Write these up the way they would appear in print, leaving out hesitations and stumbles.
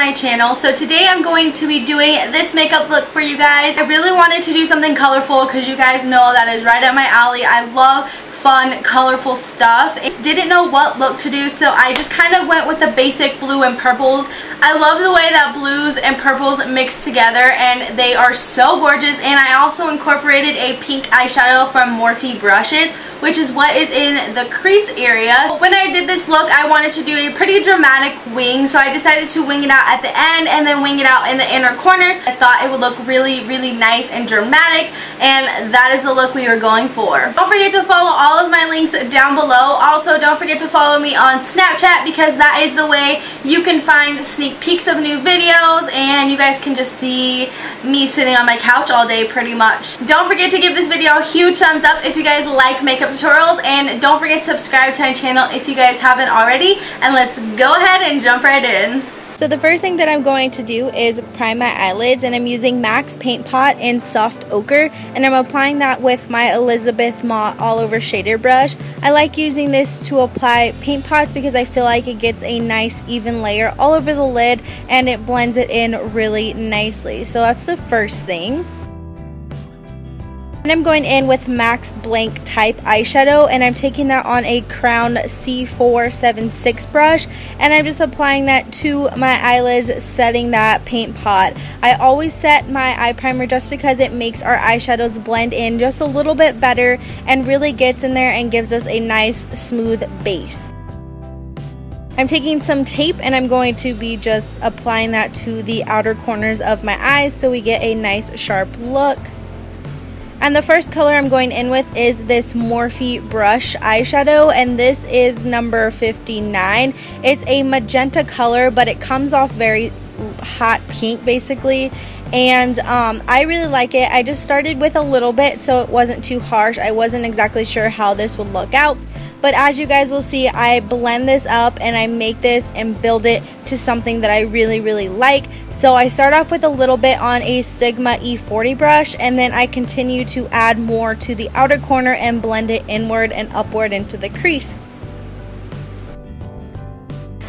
my channel. So today I'm going to be doing this makeup look for you guys. I really wanted to do something colorful because you guys know that is right up my alley. I love fun, colorful stuff. I didn't know what look to do, so I just kind of went with the basic blue and purples. I love the way that blues and purples mix together, and they are so gorgeous. And I also incorporated a pink eyeshadow from Morphe brushes, which is what is in the crease area. When I did this look, I wanted to do a pretty dramatic wing, so I decided to wing it out at the end and then wing it out in the inner corners. I thought it would look really, really nice and dramatic, and that is the look we were going for. Don't forget to follow all of my links down below. Also, don't forget to follow me on Snapchat because that is the way you can find sneak peeks of new videos, and you guys can just see me sitting on my couch all day pretty much. Don't forget to give this video a huge thumbs up if you guys like makeup tutorials, and don't forget to subscribe to my channel if you guys haven't already, and let's go ahead and jump right in. So the first thing that I'm going to do is prime my eyelids, and I'm using MAC's Paint Pot in Soft Ochre, and I'm applying that with my Elizabeth Mott All Over Shader brush. I like using this to apply paint pots because I feel like it gets a nice even layer all over the lid and it blends it in really nicely. So that's the first thing. And I'm going in with MAC's Blanc Type eyeshadow, and I'm taking that on a Crown C476 brush, and I'm just applying that to my eyelids, setting that paint pot. I always set my eye primer just because it makes our eyeshadows blend in just a little bit better and really gets in there and gives us a nice smooth base. I'm taking some tape and I'm going to be just applying that to the outer corners of my eyes so we get a nice sharp look. And the first color I'm going in with is this Morphe brush eyeshadow, and this is number 59. It's a magenta color, but it comes off very hot pink basically, and I really like it. I just started with a little bit so it wasn't too harsh. I wasn't exactly sure how this would look out, but as you guys will see, I blend this up and I make this and build it to something that I really, really like. So I start off with a little bit on a Sigma E40 brush, and then I continue to add more to the outer corner and blend it inward and upward into the crease.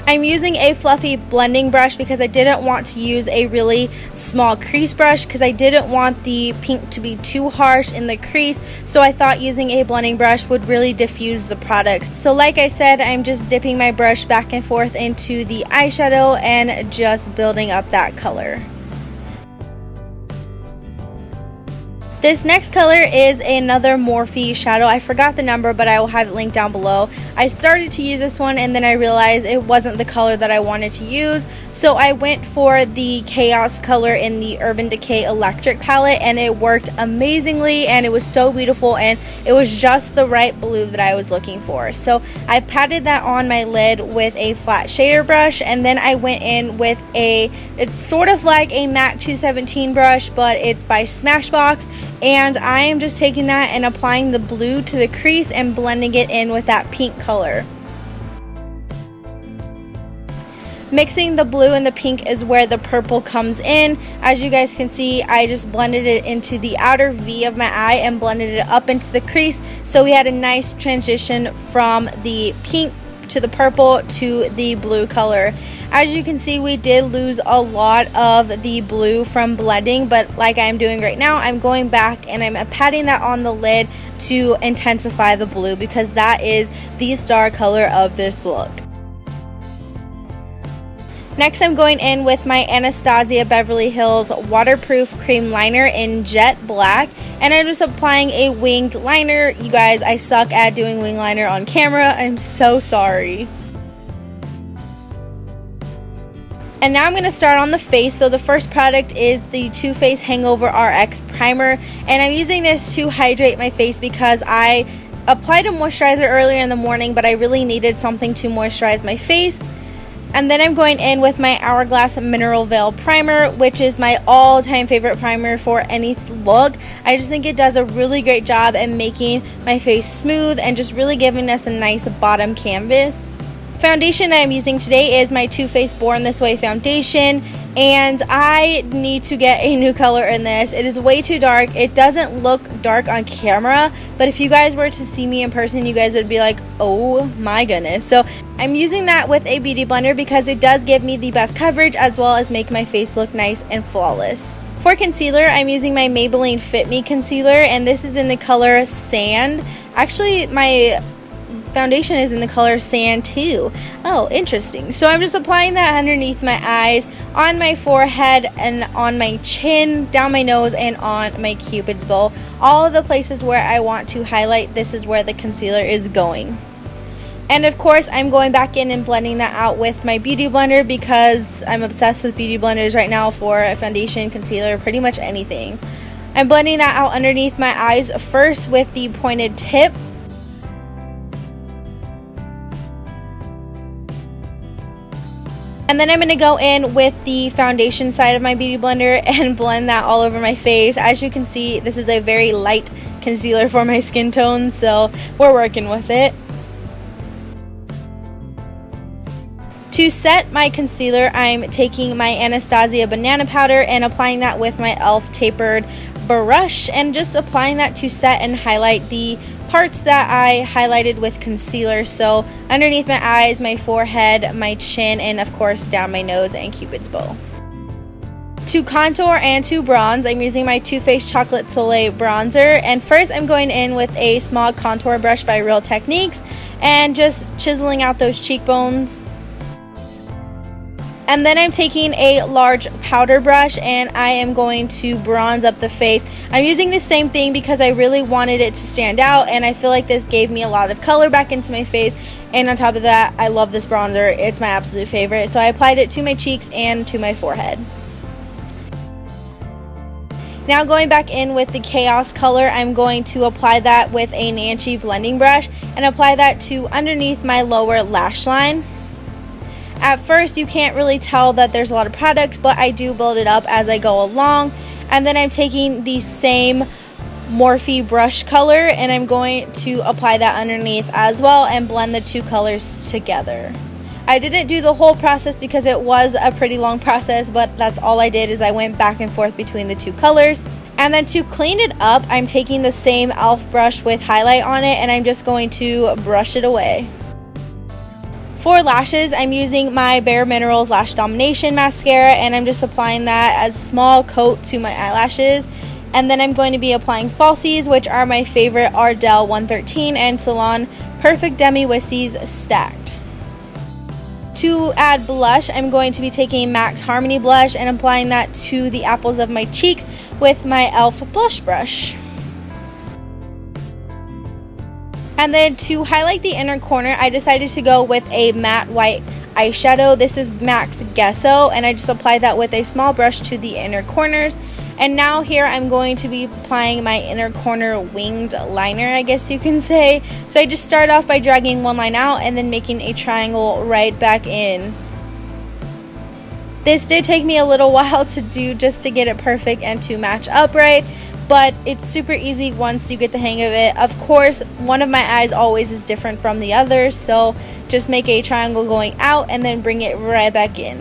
I'm using a fluffy blending brush because I didn't want to use a really small crease brush because I didn't want the pink to be too harsh in the crease, so I thought using a blending brush would really diffuse the product. So like I said, I'm just dipping my brush back and forth into the eyeshadow and just building up that color. This next color is another Morphe shadow. I forgot the number, but I will have it linked down below. I started to use this one and then I realized it wasn't the color that I wanted to use, so I went for the Chaos color in the Urban Decay Electric palette, and it worked amazingly and it was so beautiful, and it was just the right blue that I was looking for. So I patted that on my lid with a flat shader brush, and then I went in with it's sort of like a MAC 217 brush, but it's by Smashbox, and I am just taking that and applying the blue to the crease and blending it in with that pink color. Mixing the blue and the pink is where the purple comes in. As you guys can see, I just blended it into the outer V of my eye and blended it up into the crease, so we had a nice transition from the pink to the purple to the blue color. As you can see, we did lose a lot of the blue from blending, but like I'm doing right now, I'm going back and I'm patting that on the lid to intensify the blue because that is the star color of this look. Next, I'm going in with my Anastasia Beverly Hills Waterproof Cream Liner in Jet Black, and I'm just applying a winged liner. You guys, I suck at doing wing liner on camera. I'm so sorry. And now I'm going to start on the face. So the first product is the Too Faced Hangover RX Primer, and I'm using this to hydrate my face because I applied a moisturizer earlier in the morning, but I really needed something to moisturize my face. And then I'm going in with my Hourglass Mineral Veil Primer, which is my all-time favorite primer for any look. I just think it does a really great job at making my face smooth and just really giving us a nice bottom canvas. foundation that I'm using today is my Too Faced Born This Way foundation, and I need to get a new color in this. It is way too dark. It doesn't look dark on camera, but if you guys were to see me in person, you guys would be like, oh my goodness. So I'm using that with a beauty blender because it does give me the best coverage as well as make my face look nice and flawless. For concealer, I'm using my Maybelline Fit Me concealer, and this is in the color Sand. Actually, my foundation is in the color Sand too. Oh, interesting. So I'm just applying that underneath my eyes, on my forehead, and on my chin, down my nose, and on my Cupid's bow. All of the places where I want to highlight, this is where the concealer is going. And of course, I'm going back in and blending that out with my beauty blender because I'm obsessed with beauty blenders right now for a foundation, concealer, pretty much anything. I'm blending that out underneath my eyes first with the pointed tip. And then I'm going to go in with the foundation side of my beauty blender and blend that all over my face. As you can see, this is a very light concealer for my skin tone, so we're working with it. To set my concealer, I'm taking my Anastasia banana powder and applying that with my e.l.f. tapered brush and just applying that to set and highlight the parts that I highlighted with concealer. So underneath my eyes, my forehead, my chin, and of course down my nose and Cupid's bow. To contour and to bronze, I'm using my Too Faced Chocolate Soleil bronzer, and first I'm going in with a small contour brush by Real Techniques and just chiseling out those cheekbones. And then I'm taking a large powder brush and I am going to bronze up the face. I'm using the same thing because I really wanted it to stand out, and I feel like this gave me a lot of color back into my face. And on top of that, I love this bronzer. It's my absolute favorite. So I applied it to my cheeks and to my forehead. Now going back in with the Chaos color, I'm going to apply that with a Nancy blending brush and apply that to underneath my lower lash line. At first, you can't really tell that there's a lot of product, but I do build it up as I go along. And then I'm taking the same Morphe brush color and I'm going to apply that underneath as well and blend the two colors together. I didn't do the whole process because it was a pretty long process, but that's all I did is I went back and forth between the two colors. And then to clean it up, I'm taking the same e.l.f. brush with highlight on it and I'm just going to brush it away. For lashes, I'm using my Bare Minerals Lash Domination mascara and I'm just applying that as a small coat to my eyelashes. And then I'm going to be applying falsies, which are my favorite Ardell 113 and Salon Perfect Demi Wispies stacked. To add blush, I'm going to be taking MAC's Harmony blush and applying that to the apples of my cheek with my e.l.f. blush brush. And then to highlight the inner corner, I decided to go with a matte white eyeshadow. This is MAC's Gesso, and I just applied that with a small brush to the inner corners. And now here I'm going to be applying my inner corner winged liner, I guess you can say. So I just start off by dragging one line out and then making a triangle right back in. This did take me a little while to do just to get it perfect and to match up right. But it's super easy once you get the hang of it. Of course, one of my eyes always is different from the others, so just make a triangle going out and then bring it right back in.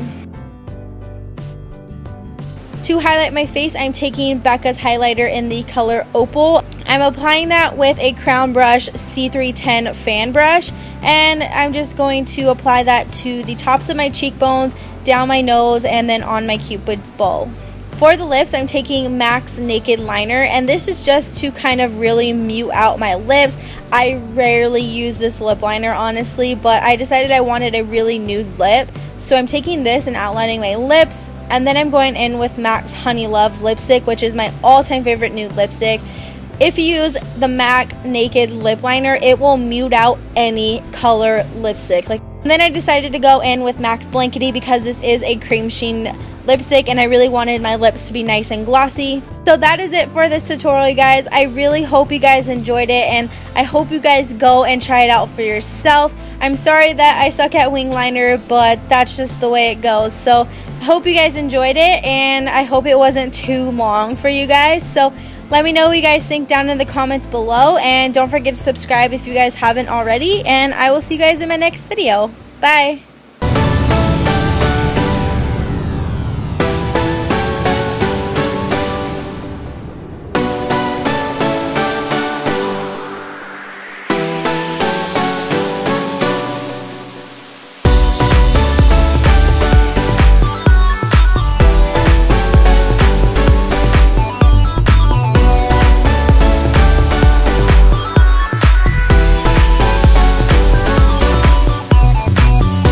To highlight my face, I'm taking Becca's highlighter in the color Opal. I'm applying that with a Crown Brush C310 fan brush, and I'm just going to apply that to the tops of my cheekbones, down my nose, and then on my Cupid's bow. For the lips, I'm taking MAC's Naked Liner, and this is just to kind of really mute out my lips. I rarely use this lip liner, honestly, but I decided I wanted a really nude lip. So I'm taking this and outlining my lips, and then I'm going in with MAC's Honey Love lipstick, which is my all-time favorite nude lipstick. If you use the MAC Naked Lip Liner, it will mute out any color lipstick. And then I decided to go in with MAC's Blankety because this is a cream sheen lipstick and I really wanted my lips to be nice and glossy. So that is it for this tutorial, you guys. I really hope you guys enjoyed it and I hope you guys go and try it out for yourself. I'm sorry that I suck at wing liner, but that's just the way it goes. So I hope you guys enjoyed it and I hope it wasn't too long for you guys. So let me know what you guys think down in the comments below, and don't forget to subscribe if you guys haven't already, and I will see you guys in my next video. Bye! Bye.